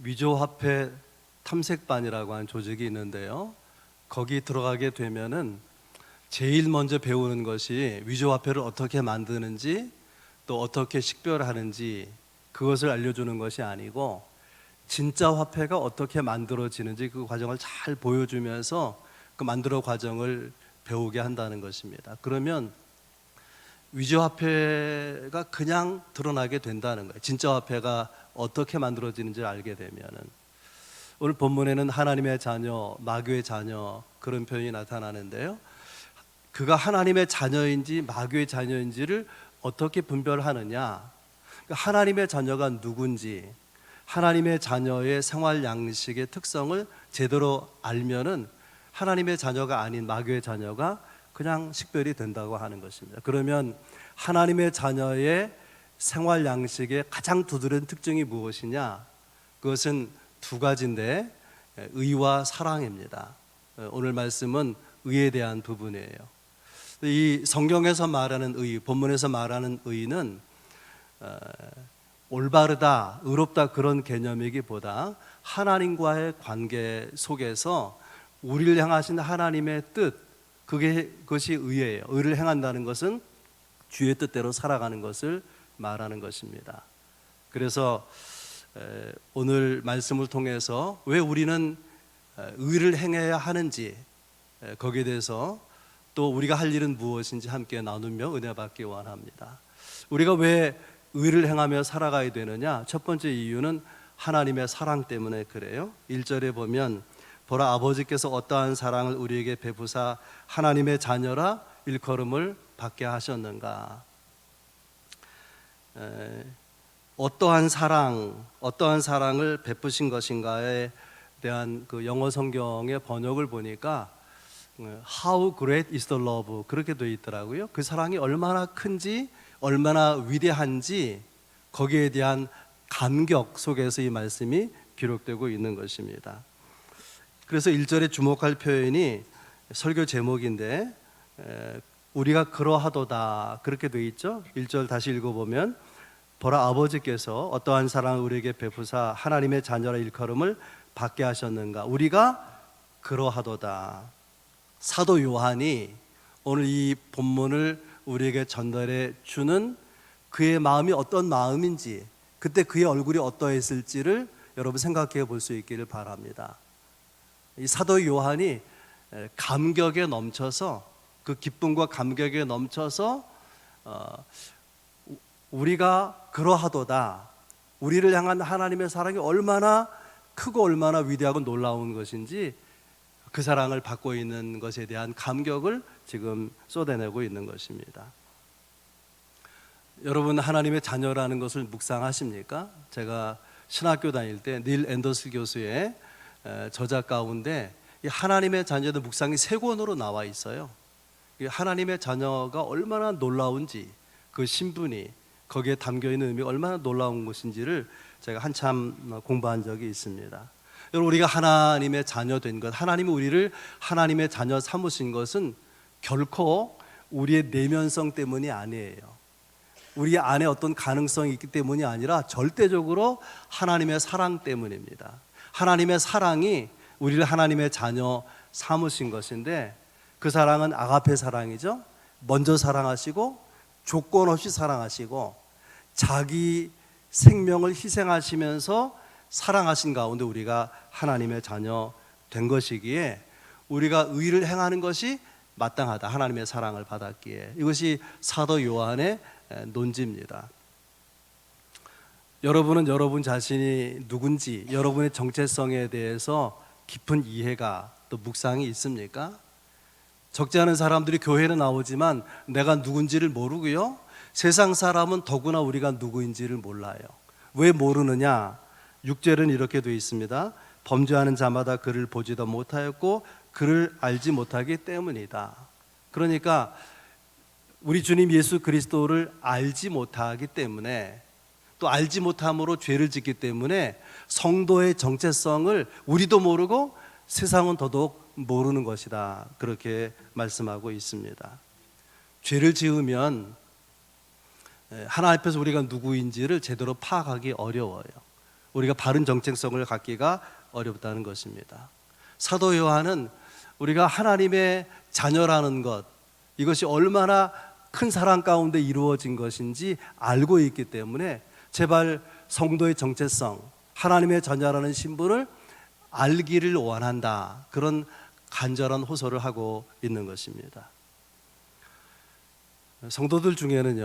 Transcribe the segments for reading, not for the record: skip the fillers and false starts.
위조화폐 탐색반이라고 하는 조직이 있는데요. 거기 들어가게 되면은 제일 먼저 배우는 것이 위조화폐를 어떻게 만드는지, 또 어떻게 식별하는지, 그것을 알려주는 것이 아니고 진짜 화폐가 어떻게 만들어지는지 그 과정을 잘 보여주면서 그 만들어 과정을 배우게 한다는 것입니다. 그러면 위조화폐가 그냥 드러나게 된다는 거예요. 진짜 화폐가 어떻게 만들어지는지 알게 되면은. 오늘 본문에는 하나님의 자녀, 마귀의 자녀 그런 표현이 나타나는데요. 그가 하나님의 자녀인지 마귀의 자녀인지를 어떻게 분별하느냐? 하나님의 자녀가 누군지, 하나님의 자녀의 생활 양식의 특성을 제대로 알면은 하나님의 자녀가 아닌 마귀의 자녀가 그냥 식별이 된다고 하는 것입니다. 그러면 하나님의 자녀의 생활 양식의 가장 두드러진 특징이 무엇이냐? 그것은 두 가지인데 의와 사랑입니다. 오늘 말씀은 의에 대한 부분이에요. 이 성경에서 말하는 의, 본문에서 말하는 의는 올바르다, 의롭다 그런 개념이기보다 하나님과의 관계 속에서 우리를 향하신 하나님의 뜻, 그것이 의예요. 의를 행한다는 것은 주의 뜻대로 살아가는 것을 말하는 것입니다. 그래서 오늘 말씀을 통해서 왜 우리는 의를 행해야 하는지, 거기에 대해서 또 우리가 할 일은 무엇인지 함께 나누며 은혜 받기 원합니다. 우리가 왜 의를 행하며 살아가야 되느냐? 첫 번째 이유는 하나님의 사랑 때문에 그래요. 1절에 보면 보라, 아버지께서 어떠한 사랑을 우리에게 베푸사 하나님의 자녀라 일컬음을 받게 하셨는가. 어떠한 사랑을 베푸신 것인가에 대한 그 영어 성경의 번역을 보니까 How great is the love 그렇게 되어 있더라고요. 그 사랑이 얼마나 큰지, 얼마나 위대한지 거기에 대한 감격 속에서 이 말씀이 기록되고 있는 것입니다. 그래서 1절에 주목할 표현이 설교 제목인데 우리가 그러하도다 그렇게 되어 있죠. 1절 다시 읽어보면 보라, 아버지께서 어떠한 사랑을 우리에게 베푸사 하나님의 자녀라 일컬음을 받게 하셨는가. 우리가 그러하도다. 사도 요한이 오늘 이 본문을 우리에게 전달해 주는 그의 마음이 어떤 마음인지, 그때 그의 얼굴이 어떠했을지를 여러분 생각해 볼 수 있기를 바랍니다. 이 사도 요한이 감격에 넘쳐서, 그 기쁨과 감격에 넘쳐서 우리가 그러하도다, 우리를 향한 하나님의 사랑이 얼마나 크고 얼마나 위대하고 놀라운 것인지 그 사랑을 받고 있는 것에 대한 감격을 지금 쏟아내고 있는 것입니다. 여러분, 하나님의 자녀라는 것을 묵상하십니까? 제가 신학교 다닐 때 닐 앤더스 교수의 저작 가운데 하나님의 자녀들 묵상이 3권으로 나와 있어요. 하나님의 자녀가 얼마나 놀라운지, 그 신분이 거기에 담겨있는 의미가 얼마나 놀라운 것인지를 제가 한참 공부한 적이 있습니다. 여러분, 우리가 하나님의 자녀 된 것, 하나님이 우리를 하나님의 자녀 삼으신 것은 결코 우리의 내면성 때문이 아니에요. 우리 안에 어떤 가능성이 있기 때문이 아니라 절대적으로 하나님의 사랑 때문입니다. 하나님의 사랑이 우리를 하나님의 자녀 삼으신 것인데, 그 사랑은 아가페 사랑이죠. 먼저 사랑하시고 조건 없이 사랑하시고 자기 생명을 희생하시면서 사랑하신 가운데 우리가 하나님의 자녀 된 것이기에 우리가 의를 행하는 것이 마땅하다. 하나님의 사랑을 받았기에. 이것이 사도 요한의 논지입니다. 여러분은 여러분 자신이 누군지, 여러분의 정체성에 대해서 깊은 이해가 또 묵상이 있습니까? 적지 않은 사람들이 교회는 나오지만 내가 누군지를 모르고요, 세상 사람은 더구나 우리가 누구인지를 몰라요. 왜 모르느냐? 6절은 이렇게 되어 있습니다. 범죄하는 자마다 그를 보지도 못하였고 그를 알지 못하기 때문이다. 그러니까 우리 주님 예수 그리스도를 알지 못하기 때문에, 또 알지 못함으로 죄를 짓기 때문에 성도의 정체성을 우리도 모르고 세상은 더더욱 모르는 것이다. 그렇게 말씀하고 있습니다. 죄를 지으면 하나님 앞에서 우리가 누구인지를 제대로 파악하기 어려워요. 우리가 바른 정체성을 갖기가 어렵다는 것입니다. 사도 요한은 우리가 하나님의 자녀라는 것, 이것이 얼마나 큰 사랑 가운데 이루어진 것인지 알고 있기 때문에 제발 성도의 정체성, 하나님의 자녀라는 신분을 알기를 원한다, 그런 간절한 호소를 하고 있는 것입니다. 성도들 중에는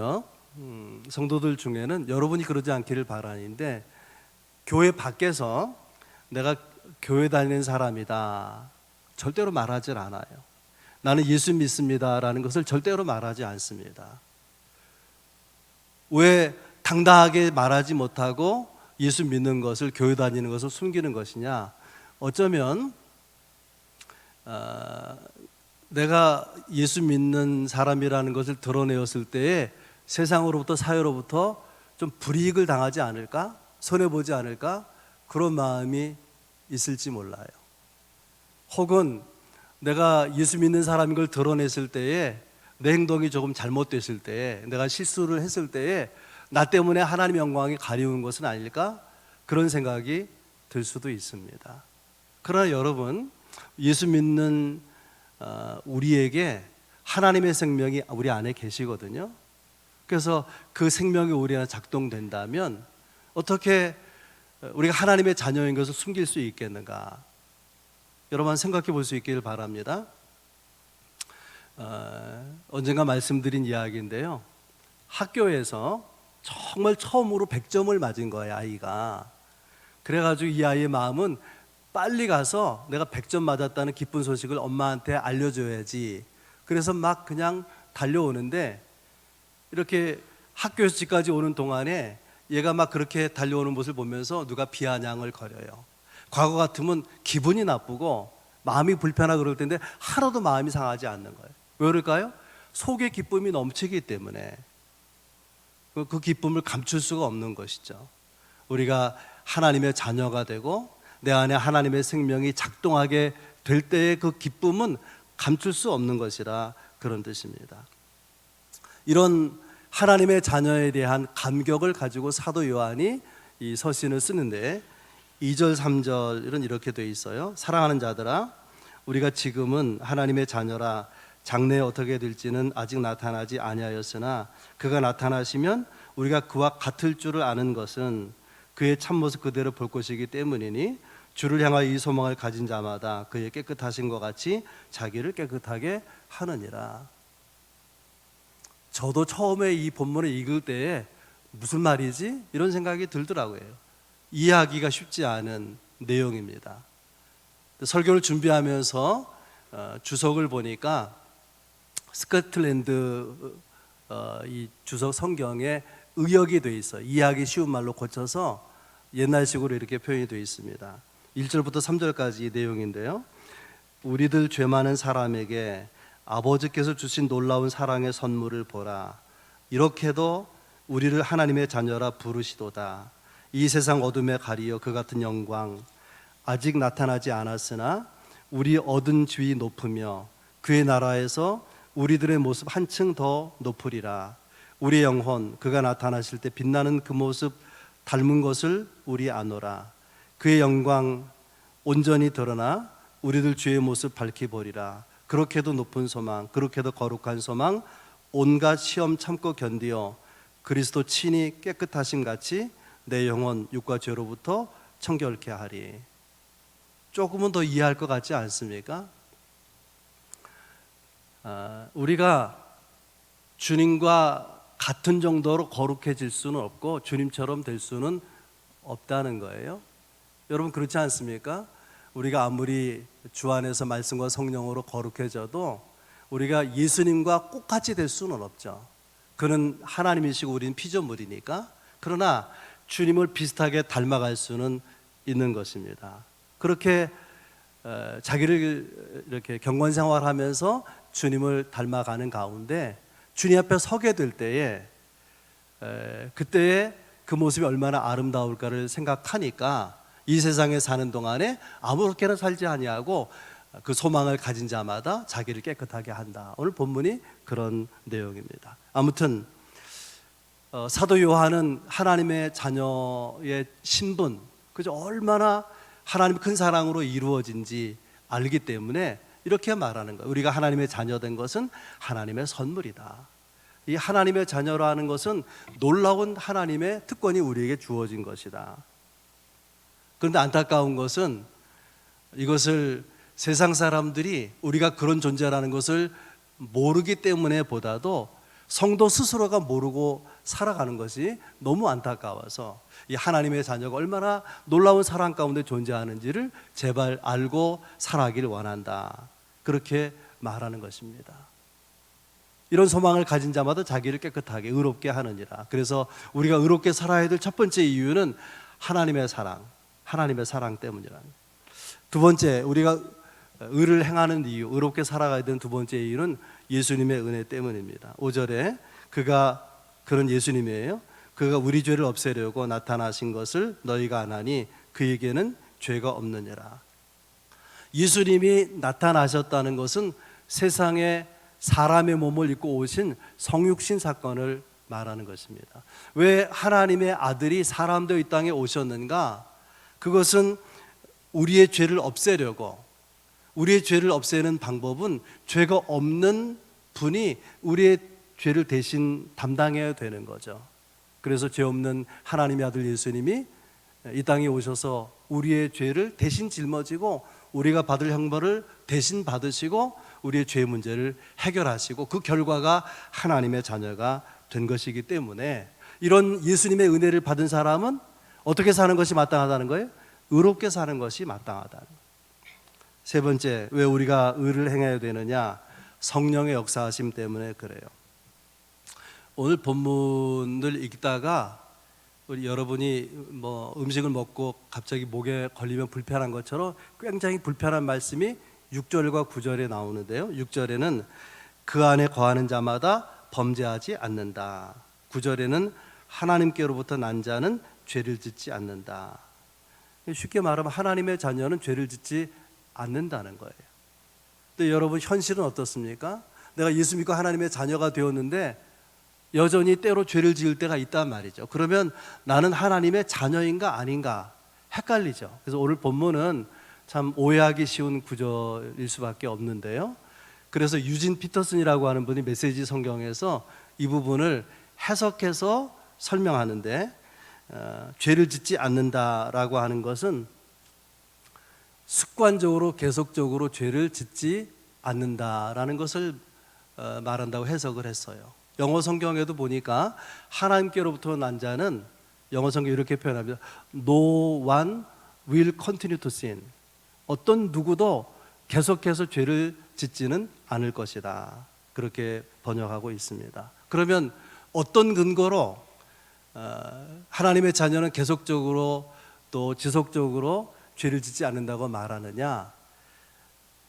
여러분이 그러지 않기를 바라는데, 교회 밖에서 내가 교회 다니는 사람이다 절대로 말하지 않아요. 나는 예수 믿습니다라는 것을 절대로 말하지 않습니다. 왜 당당하게 말하지 못하고 예수 믿는 것을, 교회 다니는 것을 숨기는 것이냐? 어쩌면 내가 예수 믿는 사람이라는 것을 드러내었을 때에 세상으로부터, 사회로부터 좀 불이익을 당하지 않을까? 손해보지 않을까? 그런 마음이 있을지 몰라요. 혹은 내가 예수 믿는 사람인 걸 드러냈을 때에 내 행동이 조금 잘못됐을 때에, 내가 실수를 했을 때에 나 때문에 하나님의 영광이 가리운 것은 아닐까? 그런 생각이 들 수도 있습니다. 그러나 여러분, 예수 믿는 우리에게 하나님의 생명이 우리 안에 계시거든요. 그래서 그 생명이 우리 안에 작동된다면 어떻게 우리가 하나님의 자녀인 것을 숨길 수 있겠는가? 여러분 생각해 볼 수 있기를 바랍니다. 언젠가 말씀드린 이야기인데요, 학교에서 정말 처음으로 100점을 맞은 거예요, 아이가. 그래가지고 이 아이의 마음은 빨리 가서 내가 100점 맞았다는 기쁜 소식을 엄마한테 알려줘야지. 그래서 막 그냥 달려오는데, 이렇게 학교에서 집까지 오는 동안에 얘가 막 그렇게 달려오는 모습을 보면서 누가 비아냥을 거려요. 과거 같으면 기분이 나쁘고 마음이 불편하고 그럴 텐데 하나도 마음이 상하지 않는 거예요. 왜 그럴까요? 속에 기쁨이 넘치기 때문에. 그 기쁨을 감출 수가 없는 것이죠. 우리가 하나님의 자녀가 되고 내 안에 하나님의 생명이 작동하게 될 때의 그 기쁨은 감출 수 없는 것이라 그런 뜻입니다. 이런 하나님의 자녀에 대한 감격을 가지고 사도 요한이 이 서신을 쓰는데, 2절 3절은 이렇게 돼 있어요. 사랑하는 자들아, 우리가 지금은 하나님의 자녀라. 장래에 어떻게 될지는 아직 나타나지 아니하였으나 그가 나타나시면 우리가 그와 같을 줄을 아는 것은 그의 참모습 그대로 볼 것이기 때문이니, 주를 향하여 이 소망을 가진 자마다 그의 깨끗하신 것 같이 자기를 깨끗하게 하느니라. 저도 처음에 이 본문을 읽을 때에 무슨 말이지? 이런 생각이 들더라고요. 이해하기가 쉽지 않은 내용입니다. 설교를 준비하면서 주석을 보니까 스코틀랜드 이 주석 성경에 의역이 돼 있어요. 이해하기 쉬운 말로 고쳐서 옛날식으로 이렇게 표현이 되어 있습니다. 1절부터 3절까지 이 내용인데요, 우리들 죄 많은 사람에게 아버지께서 주신 놀라운 사랑의 선물을 보라. 이렇게도 우리를 하나님의 자녀라 부르시도다. 이 세상 어둠에 가리어 그 같은 영광 아직 나타나지 않았으나 우리 얻은 지위 높으며 그의 나라에서 우리들의 모습 한층 더 높으리라. 우리의 영혼 그가 나타나실 때 빛나는 그 모습 닮은 것을 우리 아노라. 그의 영광 온전히 드러나 우리들 주의 모습 밝히 보리라. 그렇게도 높은 소망, 그렇게도 거룩한 소망, 온갖 시험 참고 견디어 그리스도 친히 깨끗하심 같이 내 영혼 육과 죄로부터 청결케 하리. 조금은 더 이해할 것 같지 않습니까? 우리가 주님과 같은 정도로 거룩해질 수는 없고 주님처럼 될 수는 없다는 거예요. 여러분 그렇지 않습니까? 우리가 아무리 주 안에서 말씀과 성령으로 거룩해져도 우리가 예수님과 똑같이 될 수는 없죠. 그는 하나님이시고 우리는 피조물이니까. 그러나 주님을 비슷하게 닮아갈 수는 있는 것입니다. 그렇게 자기를 이렇게 경건 생활하면서 주님을 닮아가는 가운데 주님 앞에 서게 될 때에 그때의 그 모습이 얼마나 아름다울까를 생각하니까 이 세상에 사는 동안에 아무렇게나 살지 아니하고 그 소망을 가진 자마다 자기를 깨끗하게 한다. 오늘 본문이 그런 내용입니다. 아무튼 사도 요한은 하나님의 자녀의 신분, 그저 얼마나 하나님 큰 사랑으로 이루어진지 알기 때문에 이렇게 말하는 거예요. 우리가 하나님의 자녀된 것은 하나님의 선물이다. 이 하나님의 자녀라는 것은 놀라운 하나님의 특권이 우리에게 주어진 것이다. 그런데 안타까운 것은 이것을 세상 사람들이 우리가 그런 존재라는 것을 모르기 때문에 보다도 성도 스스로가 모르고 살아가는 것이 너무 안타까워서 이 하나님의 자녀가 얼마나 놀라운 사랑 가운데 존재하는지를 제발 알고 살아가기를 원한다. 그렇게 말하는 것입니다. 이런 소망을 가진 자마다 자기를 깨끗하게 의롭게 하느니라. 그래서 우리가 의롭게 살아야 될 첫 번째 이유는 하나님의 사랑 때문이라. 두 번째, 우리가 의를 행하는 이유, 의롭게 살아가야 되는 두 번째 이유는 예수님의 은혜 때문입니다. 5절에 그런 예수님이에요. 그가 우리 죄를 없애려고 나타나신 것을 너희가 아나니 그에게는 죄가 없느니라. 예수님이 나타나셨다는 것은 세상에 사람의 몸을 입고 오신 성육신 사건을 말하는 것입니다. 왜 하나님의 아들이 사람 되어 이 땅에 오셨는가? 그것은 우리의 죄를 없애려고. 우리의 죄를 없애는 방법은 죄가 없는 분이 우리의 죄를 대신 담당해야 되는 거죠. 그래서 죄 없는 하나님의 아들 예수님이 이 땅에 오셔서 우리의 죄를 대신 짊어지고 우리가 받을 형벌을 대신 받으시고 우리의 죄 문제를 해결하시고 그 결과가 하나님의 자녀가 된 것이기 때문에 이런 예수님의 은혜를 받은 사람은 어떻게 사는 것이 마땅하다는 거예요? 의롭게 사는 것이 마땅하다는 거예요. 세 번째, 왜 우리가 의를 행해야 되느냐? 성령의 역사하심 때문에 그래요. 오늘 본문을 읽다가 우리 여러분이 음식을 먹고 갑자기 목에 걸리면 불편한 것처럼 굉장히 불편한 말씀이 6절과 9절에 나오는데요. 6절에는 그 안에 거하는 자마다 범죄하지 않는다. 9절에는 하나님께로부터 난 자는 죄를 짓지 않는다. 쉽게 말하면 하나님의 자녀는 죄를 짓지 않는다는 거예요. 근데 여러분 현실은 어떻습니까? 내가 예수 믿고 하나님의 자녀가 되었는데 여전히 때로 죄를 지을 때가 있단 말이죠. 그러면 나는 하나님의 자녀인가 아닌가 헷갈리죠. 그래서 오늘 본문은 참 오해하기 쉬운 구절일 수밖에 없는데요. 그래서 유진 피터슨이라고 하는 분이 메시지 성경에서 이 부분을 해석해서 설명하는데 죄를 짓지 않는다라고 하는 것은 습관적으로 계속적으로 죄를 짓지 않는다라는 것을 말한다고 해석을 했어요. 영어 성경에도 보니까 하나님께로부터 난 자는 영어 성경이 이렇게 표현합니다. No one will continue to sin. 어떤 누구도 계속해서 죄를 짓지는 않을 것이다. 그렇게 번역하고 있습니다. 그러면 어떤 근거로 하나님의 자녀는 계속적으로 또 지속적으로 죄를 짓지 않는다고 말하느냐?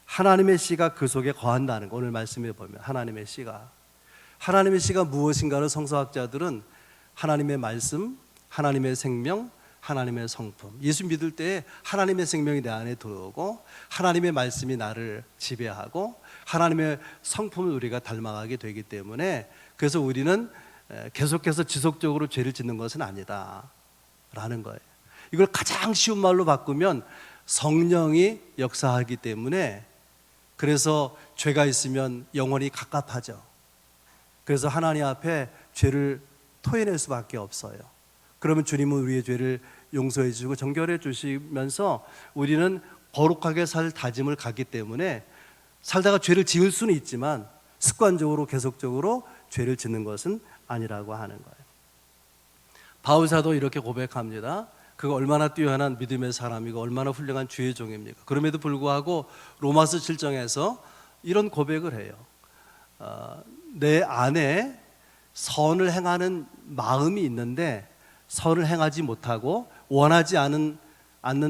하나님의 씨가 그 속에 거한다는 거. 오늘 말씀에 보면 하나님의 씨가 무엇인가를 성서학자들은 하나님의 말씀, 하나님의 생명, 하나님의 성품. 예수 믿을 때 하나님의 생명이 내 안에 들어오고 하나님의 말씀이 나를 지배하고 하나님의 성품을 우리가 닮아가게 되기 때문에 그래서 우리는 계속해서 지속적으로 죄를 짓는 것은 아니다 라는 거예요. 이걸 가장 쉬운 말로 바꾸면 성령이 역사하기 때문에 그래서 죄가 있으면 영원히 갑갑하죠. 그래서 하나님 앞에 죄를 토해낼 수밖에 없어요. 그러면 주님은 우리의 죄를 용서해 주시고 정결해 주시면서 우리는 거룩하게 살 다짐을 갖기 때문에 살다가 죄를 지을 수는 있지만 습관적으로 계속적으로 죄를 짓는 것은 아니라고 하는 거예요. 바울사도 이렇게 고백합니다. 그가 얼마나 뛰어난 믿음의 사람이고 얼마나 훌륭한 주의 종입니까? 그럼에도 불구하고 로마서 7장에서 이런 고백을 해요. 내 안에 선을 행하는 마음이 있는데 선을 행하지 못하고 원하지 않는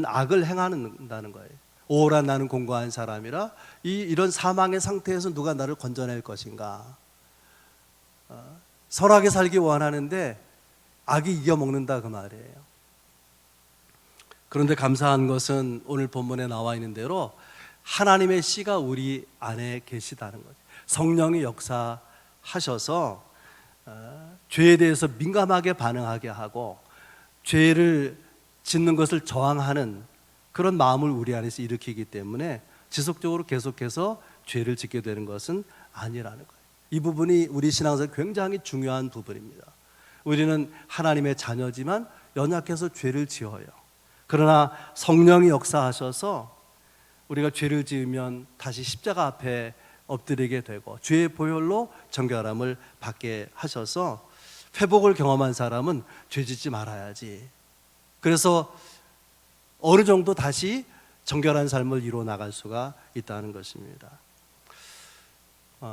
악을 행한다는 거예요. 오라 나는 공고한 사람이라 이런 사망의 상태에서 누가 나를 건져낼 것인가? 선하게 살기 원하는데 악이 이겨먹는다 그 말이에요. 그런데 감사한 것은 오늘 본문에 나와 있는 대로 하나님의 씨가 우리 안에 계시다는 거죠. 성령이 역사하셔서 죄에 대해서 민감하게 반응하게 하고 죄를 짓는 것을 저항하는 그런 마음을 우리 안에서 일으키기 때문에 지속적으로 계속해서 죄를 짓게 되는 것은 아니라는 거예요. 이 부분이 우리 신앙에서 굉장히 중요한 부분입니다. 우리는 하나님의 자녀지만 연약해서 죄를 지어요. 그러나 성령이 역사하셔서 우리가 죄를 지으면 다시 십자가 앞에 엎드리게 되고 죄의 보혈로 정결함을 받게 하셔서 회복을 경험한 사람은 죄 짓지 말아야지. 그래서 어느 정도 다시 정결한 삶을 이루어 나갈 수가 있다는 것입니다.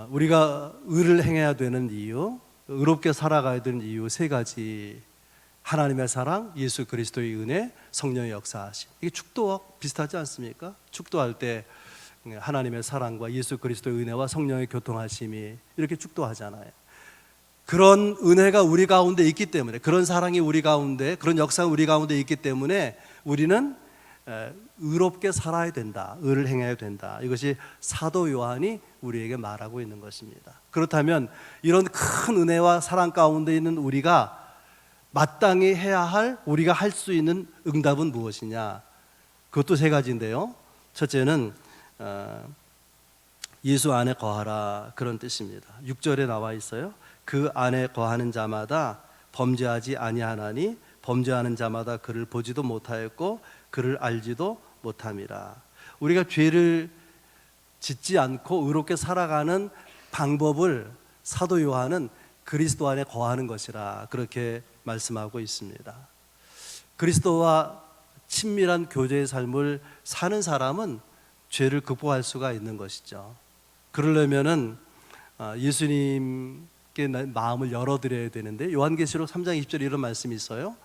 우리가 의를 행해야 되는 이유, 의롭게 살아가야 되는 이유 세 가지. 하나님의 사랑, 예수 그리스도의 은혜, 성령의 역사하심. 이게 축도와 비슷하지 않습니까? 축도할 때 하나님의 사랑과 예수 그리스도의 은혜와 성령의 교통하심이 이렇게 축도하잖아요. 그런 은혜가 우리 가운데 있기 때문에, 그런 사랑이 우리 가운데, 그런 역사가 우리 가운데 있기 때문에 우리는 의롭게 살아야 된다, 의를 행해야 된다. 이것이 사도 요한이 우리에게 말하고 있는 것입니다. 그렇다면 이런 큰 은혜와 사랑 가운데 있는 우리가 마땅히 해야 할, 우리가 할 수 있는 응답은 무엇이냐? 그것도 세 가지인데요. 첫째는 예수 안에 거하라, 그런 뜻입니다. 6절에 나와 있어요. 그 안에 거하는 자마다 범죄하지 아니하나니 범죄하는 자마다 그를 보지도 못하였고 그를 알지도 못함이라. 우리가 죄를 짓지 않고 의롭게 살아가는 방법을 사도 요한은 그리스도 안에 거하는 것이라 그렇게 말씀하고 있습니다. 그리스도와 친밀한 교제의 삶을 사는 사람은 죄를 극복할 수가 있는 것이죠. 그러려면은 예수님께 마음을 열어드려야 되는데, 요한계시록 3장 20절에 이런 말씀이 있어요.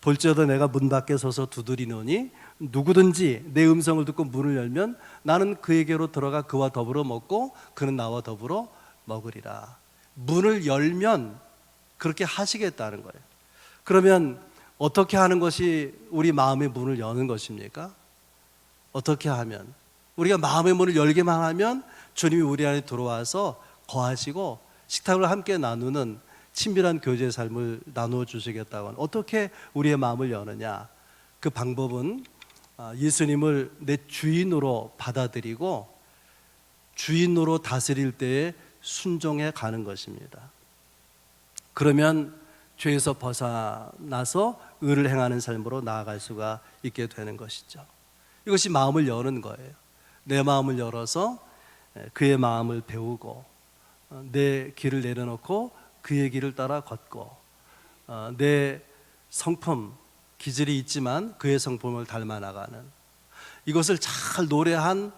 볼지어다 내가 문 밖에 서서 두드리노니 누구든지 내 음성을 듣고 문을 열면 나는 그에게로 들어가 그와 더불어 먹고 그는 나와 더불어 먹으리라. 문을 열면 그렇게 하시겠다는 거예요. 그러면 어떻게 하는 것이 우리 마음의 문을 여는 것입니까? 어떻게 하면? 우리가 마음의 문을 열기만 하면 주님이 우리 안에 들어와서 거하시고 식탁을 함께 나누는 친밀한 교제의 삶을 나누어 주시겠다고 하는, 어떻게 우리의 마음을 여느냐? 그 방법은 예수님을 내 주인으로 받아들이고 주인으로 다스릴 때에 순종해 가는 것입니다. 그러면 죄에서 벗어나서 의를 행하는 삶으로 나아갈 수가 있게 되는 것이죠. 이것이 마음을 여는 거예요. 내 마음을 열어서 그의 마음을 배우고 내 길을 내려놓고 그의 길을 따라 걷고 내 성품, 기질이 있지만 그의 성품을 닮아 나가는, 이것을 잘 노래한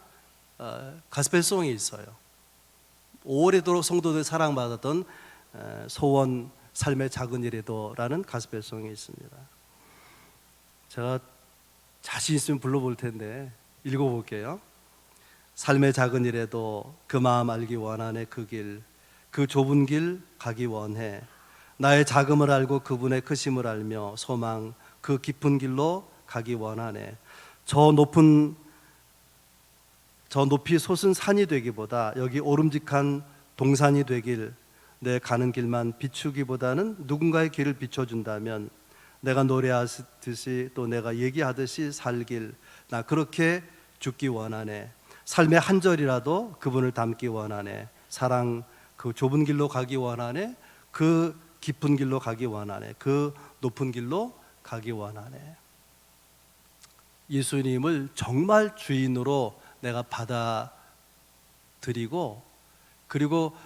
가스펠송이 있어요. 오래도록 성도들 사랑받았던 소원 삶의 작은 일에도라는 가스펠송이 있습니다. 제가 자신 있으면 불러볼 텐데 읽어볼게요. 삶의 작은 일에도 그 마음 알기 원하네. 그 길, 그 좁은 길 가기 원해. 나의 작음을 알고 그분의 크심을 알며 소망 그 깊은 길로 가기 원하네. 저 높이 솟은 산이 되기보다 여기 오름직한 동산이 되길, 내 가는 길만 비추기보다는 누군가의 길을 비춰준다면 내가 노래하듯이 또 내가 얘기하듯이 살길, 나 그렇게 죽기 원하네. 삶의 한 절이라도 그분을 닮기 원하네. 사랑 그 좁은 길로 가기 원하네. 그 깊은 길로 가기 원하네. 그 높은 길로 가기 원하네. 예수님을 정말 주인으로 내가 받아들이고, 그리고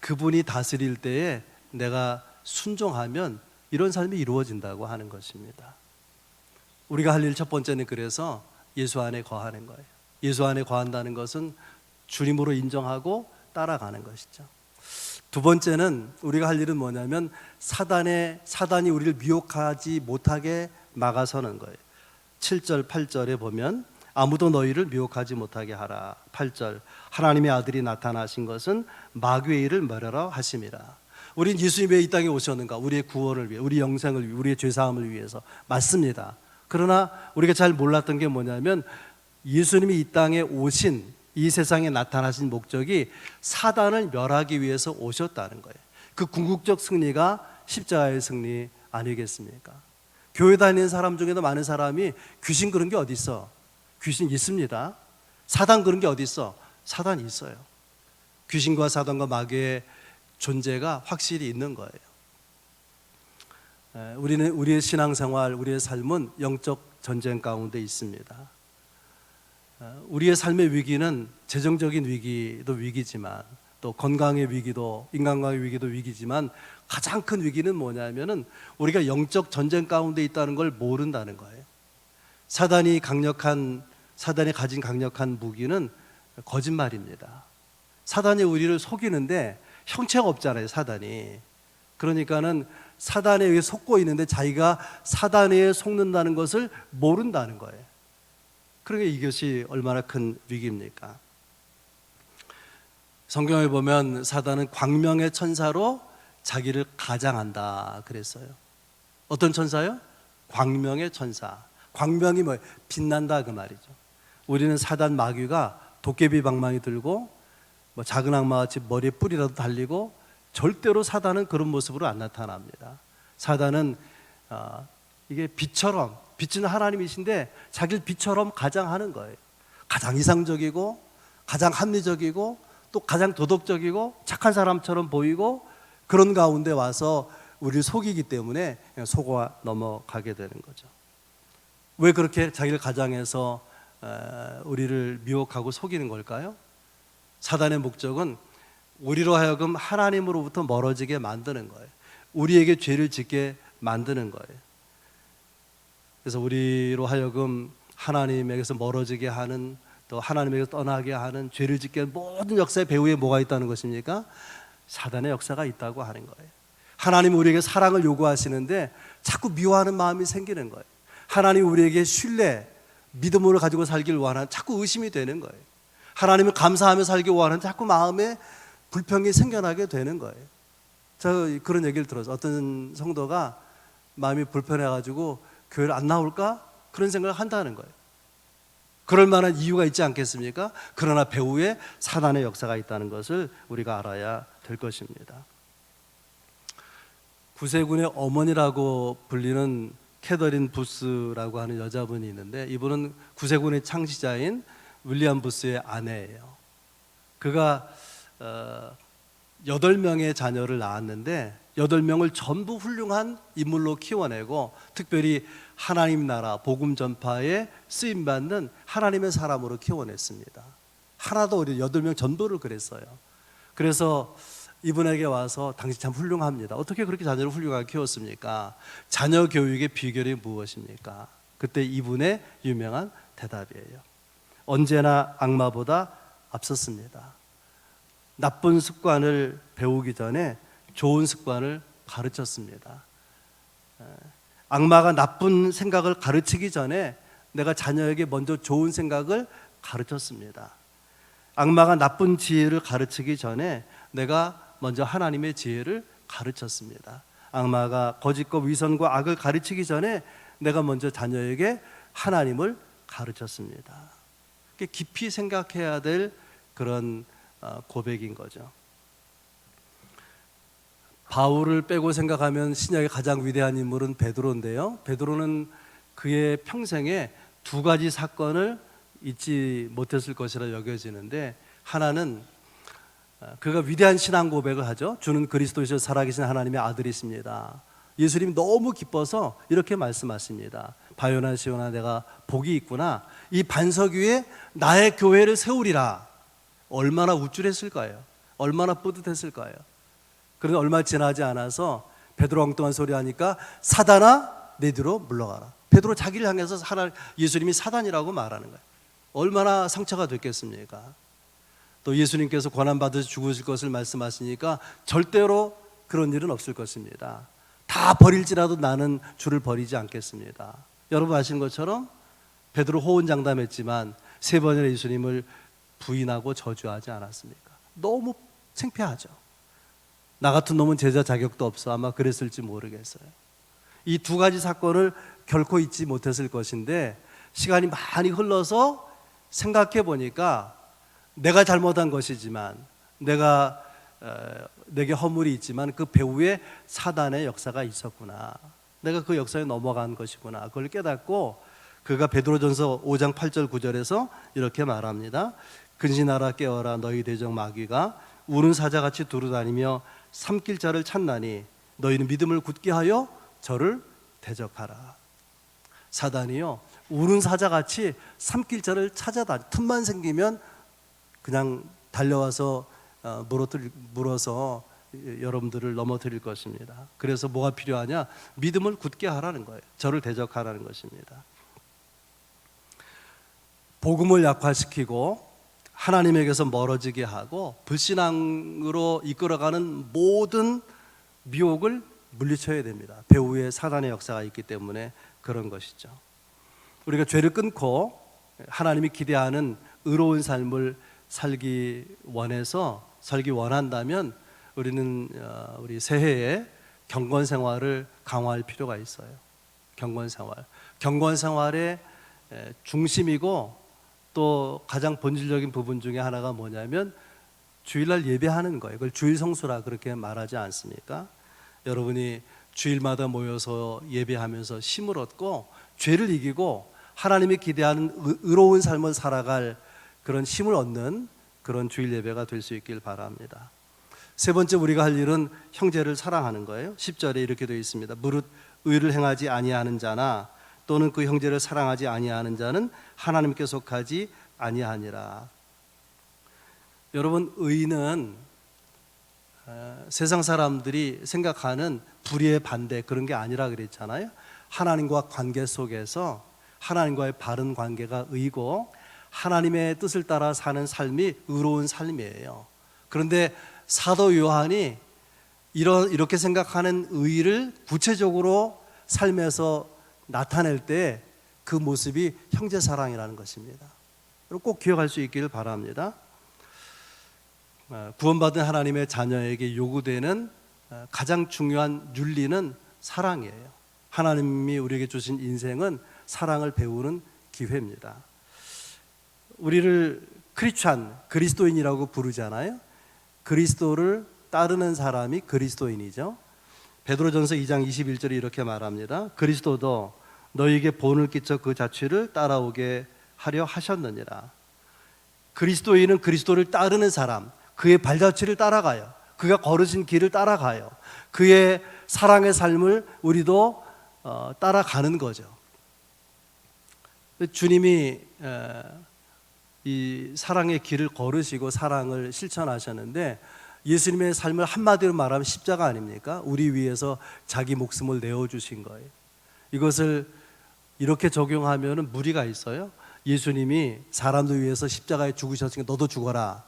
그분이 다스릴 때에 내가 순종하면 이런 삶이 이루어진다고 하는 것입니다. 우리가 할 일 첫 번째는 그래서 예수 안에 거하는 거예요. 예수 안에 거한다는 것은 주님으로 인정하고 따라가는 것이죠. 두 번째는 우리가 할 일은 뭐냐면 사단이 우리를 미혹하지 못하게 막아서는 거예요. 7절 8절에 보면 아무도 너희를 미혹하지 못하게 하라. 8절 하나님의 아들이 나타나신 것은 마귀의 일을 멸하라 하심이라. 우린 예수님이 왜 이 땅에 오셨는가? 우리의 구원을 위해, 우리 영생을 위해, 우리의 죄사함을 위해서. 맞습니다. 그러나 우리가 잘 몰랐던 게 뭐냐면 예수님이 이 땅에 오신, 이 세상에 나타나신 목적이 사단을 멸하기 위해서 오셨다는 거예요. 그 궁극적 승리가 십자가의 승리 아니겠습니까? 교회 다니는 사람 중에도 많은 사람이 귀신 그런 게 어디 있어? 귀신 있습니다. 사단 그런 게 어디 있어? 사단이 있어요. 귀신과 사단과 마귀의 존재가 확실히 있는 거예요. 우리는 우리의 신앙생활, 우리의 삶은 영적 전쟁 가운데 있습니다. 우리의 삶의 위기는 재정적인 위기도 위기지만, 또 건강의 위기도, 인간관계의 위기도 위기지만, 가장 큰 위기는 뭐냐면은 우리가 영적 전쟁 가운데 있다는 걸 모른다는 거예요. 사단이 가진 강력한 무기는 거짓말입니다. 사단이 우리를 속이는데 형체가 없잖아요, 사단이. 그러니까는 사단에 의해 속고 있는데 자기가 사단에 의해 속는다는 것을 모른다는 거예요. 그러니까 이것이 얼마나 큰 위기입니까? 성경에 보면 사단은 광명의 천사로 자기를 가장한다 그랬어요. 어떤 천사요? 광명의 천사. 광명이 뭐예요? 빛난다 그 말이죠. 우리는 사단 마귀가 도깨비 방망이 들고 뭐 작은 악마같이 머리에 뿔이라도 달리고, 절대로 사단은 그런 모습으로 안 나타납니다. 사단은 이게 빛처럼, 빛은 하나님이신데 자기를 빛처럼 가장하는 거예요. 가장 이상적이고 가장 합리적이고 또 가장 도덕적이고 착한 사람처럼 보이고, 그런 가운데 와서 우리를 속이기 때문에 그냥 속아 넘어가게 되는 거죠. 왜 그렇게 자기를 가장해서 우리를 미혹하고 속이는 걸까요? 사단의 목적은 우리로 하여금 하나님으로부터 멀어지게 만드는 거예요. 우리에게 죄를 짓게 만드는 거예요. 그래서 우리로 하여금 하나님에게서 멀어지게 하는, 또 하나님에게서 떠나게 하는, 죄를 짓게 하는 모든 역사의 배후에 뭐가 있다는 것입니까? 사단의 역사가 있다고 하는 거예요. 하나님은 우리에게 사랑을 요구하시는데 자꾸 미워하는 마음이 생기는 거예요. 하나님 우리에게 신뢰, 믿음을 가지고 살길 원하는 자꾸 의심이 되는 거예요. 하나님을 감사하며 살기 원하는 자꾸 마음에 불평이 생겨나게 되는 거예요. 저 그런 얘기를 들었어요. 어떤 성도가 마음이 불편해가지고 교회를 안 나올까? 그런 생각을 한다는 거예요. 그럴 만한 이유가 있지 않겠습니까? 그러나 배후에 사단의 역사가 있다는 것을 우리가 알아야 될 것입니다. 구세군의 어머니라고 불리는 캐더린 부스라고 하는 여자분이 있는데, 이분은 구세군의 창시자인 윌리엄 부스의 아내예요. 그가 8명의 자녀를 낳았는데 8명을 전부 훌륭한 인물로 키워내고, 특별히 하나님 나라 복음 전파에 쓰임받는 하나님의 사람으로 키워냈습니다. 하나도 어려 8명 전부를 그랬어요. 그래서 이분에게 와서 당신 참 훌륭합니다. 어떻게 그렇게 자녀를 훌륭하게 키웠습니까? 자녀 교육의 비결이 무엇입니까? 그때 이분의 유명한 대답이에요. 언제나 악마보다 앞섰습니다. 나쁜 습관을 배우기 전에 좋은 습관을 가르쳤습니다. 악마가 나쁜 생각을 가르치기 전에 내가 자녀에게 먼저 좋은 생각을 가르쳤습니다. 악마가 나쁜 지혜를 가르치기 전에 내가 먼저 하나님의 지혜를 가르쳤습니다. 악마가 거짓과 위선과 악을 가르치기 전에 내가 먼저 자녀에게 하나님을 가르쳤습니다. 깊이 생각해야 될 그런 고백인 거죠. 바울을 빼고 생각하면 신약의 가장 위대한 인물은 베드로인데요. 베드로는 그의 평생에 2가지 사건을 잊지 못했을 것이라 여겨지는데, 하나는 그가 위대한 신앙 고백을 하죠. 주는 그리스도이시여 살아계신 하나님의 아들이십니다. 예수님이 너무 기뻐서 이렇게 말씀하십니다. 바요나 시오나 내가 복이 있구나. 이 반석 위에 나의 교회를 세우리라. 얼마나 우쭐했을까요? 얼마나 뿌듯했을까요? 그런데 얼마 지나지 않아서 베드로 엉뚱한 소리 하니까 사단아 내 뒤로 물러가라. 베드로 자기를 향해서 예수님이 사단이라고 말하는 거예요. 얼마나 상처가 됐겠습니까? 또 예수님께서 고난받으셔 죽으실 것을 말씀하시니까 절대로 그런 일은 없을 것입니다. 다 버릴지라도 나는 주를 버리지 않겠습니다. 여러분 아시는 것처럼 베드로 호언장담했지만 3번이나 예수님을 부인하고 저주하지 않았습니까? 너무 창피하죠. 나 같은 놈은 제자 자격도 없어. 아마 그랬을지 모르겠어요. 이 2가지 사건을 결코 잊지 못했을 것인데, 시간이 많이 흘러서 생각해 보니까 내가 잘못한 것이지만, 내게 허물이 있지만 그 배후에 사단의 역사가 있었구나. 내가 그 역사에 넘어간 것이구나. 그걸 깨닫고 그가 베드로전서 5장 8절 9절에서 이렇게 말합니다. 근신하라 깨어라 너희 대적 마귀가 우는 사자같이 두루다니며 삼킬 자를 찾나니 너희는 믿음을 굳게 하여 저를 대적하라. 사단이요 우는 사자같이 삼킬 자를 찾아다 틈만 생기면 그냥 달려와서 물어서 여러분들을 넘어뜨릴 것입니다. 그래서 뭐가 필요하냐? 믿음을 굳게 하라는 거예요. 저를 대적하라는 것입니다. 복음을 약화시키고 하나님에게서 멀어지게 하고 불신앙으로 이끌어가는 모든 미혹을 물리쳐야 됩니다. 배후에 사단의 역사가 있기 때문에 그런 것이죠. 우리가 죄를 끊고 하나님이 기대하는 의로운 삶을 살기 원한다면 우리는 우리 새해에 경건 생활을 강화할 필요가 있어요. 경건 생활의 중심이고 또 가장 본질적인 부분 중에 하나가 뭐냐면 주일날 예배하는 거예요. 그걸 주일 성수라 그렇게 말하지 않습니까? 여러분이 주일마다 모여서 예배하면서 힘을 얻고 죄를 이기고 하나님이 기대하는 의로운 삶을 살아갈 그런 힘을 얻는 그런 주일 예배가 될 수 있길 바랍니다. 세 번째 우리가 할 일은 형제를 사랑하는 거예요. 10절에 이렇게 되어 있습니다. 무릇 의를 행하지 아니하는 자나 또는 그 형제를 사랑하지 아니하는 자는 하나님께 속하지 아니하니라. 여러분, 의는 세상 사람들이 생각하는 불의의 반대 그런 게 아니라 그랬잖아요. 하나님과 관계 속에서 하나님과의 바른 관계가 의고 하나님의 뜻을 따라 사는 삶이 의로운 삶이에요. 그런데 사도 요한이 이렇게 생각하는 의를 구체적으로 삶에서 나타낼 때 그 모습이 형제 사랑이라는 것입니다. 꼭 기억할 수 있기를 바랍니다. 구원받은 하나님의 자녀에게 요구되는 가장 중요한 윤리는 사랑이에요. 하나님이 우리에게 주신 인생은 사랑을 배우는 기회입니다. 우리를 크리스찬, 그리스도인이라고 부르잖아요. 그리스도를 따르는 사람이 그리스도인이죠. 베드로전서 2장 21절에 이렇게 말합니다. 그리스도도 너희에게 본을 끼쳐 그 자취를 따라오게 하려 하셨느니라. 그리스도인은 그리스도를 따르는 사람, 그의 발자취를 따라가요. 그가 걸으신 길을 따라가요. 그의 사랑의 삶을 우리도 따라가는 거죠. 주님이 이 사랑의 길을 걸으시고 사랑을 실천하셨는데 예수님의 삶을 한마디로 말하면 십자가 아닙니까? 우리 위해서 자기 목숨을 내어주신 거예요. 이것을 이렇게 적용하면 무리가 있어요. 예수님이 사람들 위해서 십자가에 죽으셨으니까 너도 죽어라.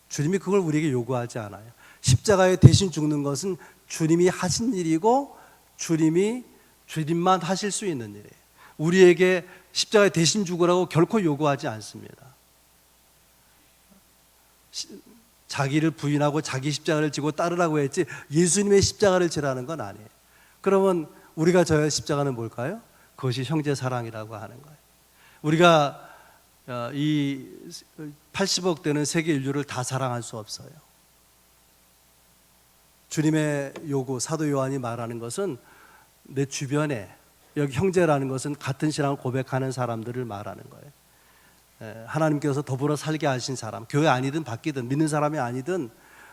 주님이 그걸 우리에게 요구하지 않아요. 십자가에 대신 죽는 것은 주님이 하신 일이고 주님만 하실 수 있는 일이에요. 우리에게 십자가에 대신 죽으라고 결코 요구하지 않습니다. 자기를 부인하고 자기 십자가를 지고 따르라고 했지 예수님의 십자가를 지라는 건 아니에요. 그러면 우리가 져야 할 십자가는 뭘까요? 그것이 형제 사랑이라고 하는 거예요. 우리가 이 80억 되는 세계 인류를 다 사랑할 수 없어요. 주님의 요구, 사도 요한이 말하는 것은 내 주변에, 여기 형제라는 것은 같은 신앙을 고백하는 사람들을 말하는 거예요. 하나님께서 더불어 살게 하신 사람, 교회 아니든 바뀌든 믿는 사람이 아니든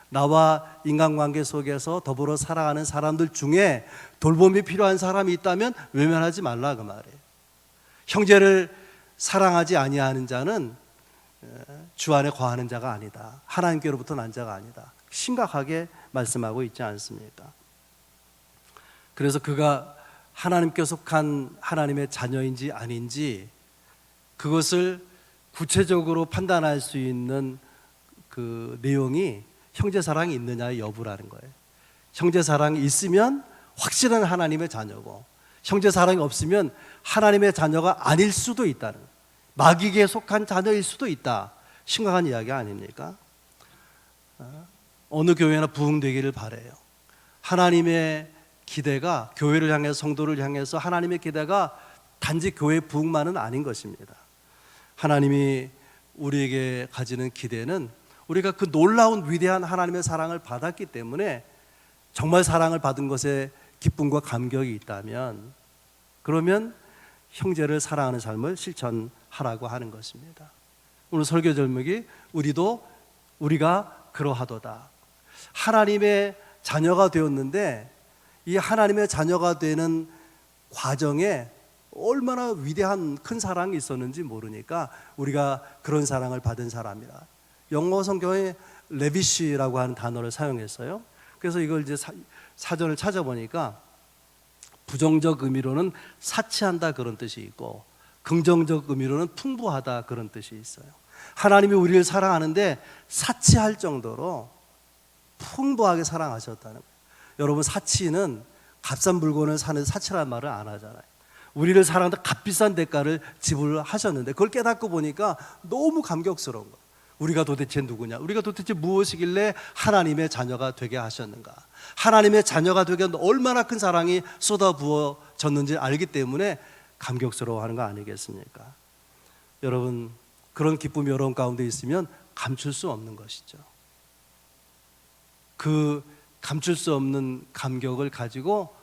나와 인간관계 속에서 더불어 살아가는 사람들 중에 돌봄이 필요한 사람이 있다면 외면하지 말라 그 말이에요. 형제를 사랑하지 아니하는 자는 주 안에 거하는 자가 아니다. 하나님께로부터 난 자가 아니다. 심각하게 말씀하고 있지 않습니까? 그래서 그가 하나님께 속한 하나님의 자녀인지 아닌지 그것을 구체적으로 판단할 수 있는 그 내용이 형제사랑이 있느냐의 여부라는 거예요. 형제사랑이 있으면 확실한 하나님의 자녀고 형제사랑이 없으면 하나님의 자녀가 아닐 수도 있다는, 마귀에게 속한 자녀일 수도 있다. 심각한 이야기 아닙니까? 어느 교회나 부흥되기를 바라요. 하나님의 기대가 교회를 향해서 성도를 향해서 하나님의 기대가 단지 교회 부흥만은 아닌 것입니다. 하나님이 우리에게 가지는 기대는 우리가 그 놀라운 위대한 하나님의 사랑을 받았기 때문에 정말 사랑을 받은 것에 기쁨과 감격이 있다면 그러면 형제를 사랑하는 삶을 실천하라고 하는 것입니다. 오늘 설교 제목이 우리가 그러하도다. 하나님의 자녀가 되었는데 이 하나님의 자녀가 되는 과정에 얼마나 위대한 큰 사랑이 있었는지 모르니까 우리가 그런 사랑을 받은 사람이라. 영어 성경에 레비시라고 하는 단어를 사용했어요. 그래서 이걸 이제 사전을 찾아보니까 부정적 의미로는 사치한다 그런 뜻이 있고 긍정적 의미로는 풍부하다 그런 뜻이 있어요. 하나님이 우리를 사랑하는데 사치할 정도로 풍부하게 사랑하셨다는 거예요. 여러분, 사치는 값싼 물건을 사는 사치라는 말을 안 하잖아요. 우리를 사랑하는데 값비싼 대가를 지불하셨는데 그걸 깨닫고 보니까 너무 감격스러운 거예요. 우리가 도대체 누구냐? 우리가 도대체 무엇이길래 하나님의 자녀가 되게 하셨는가? 하나님의 자녀가 되게 얼마나 큰 사랑이 쏟아부어졌는지 알기 때문에 감격스러워하는 거 아니겠습니까? 여러분, 그런 기쁨이 여러분 가운데 있으면 감출 수 없는 것이죠. 그 감출 수 없는 감격을 가지고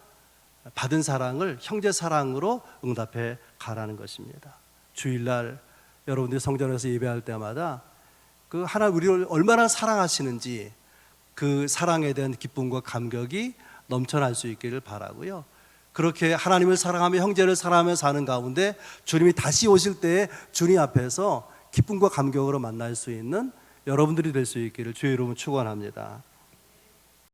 받은 사랑을 형제 사랑으로 응답해 가라는 것입니다. 주일날 여러분들이 성전에서 예배할 때마다 그 하나님 우리를 얼마나 사랑하시는지 그 사랑에 대한 기쁨과 감격이 넘쳐날 수 있기를 바라고요. 그렇게 하나님을 사랑하며 형제를 사랑하며 사는 가운데 주님이 다시 오실 때에 주님 앞에서 기쁨과 감격으로 만날 수 있는 여러분들이 될 수 있기를 주의 이름으로 축원합니다.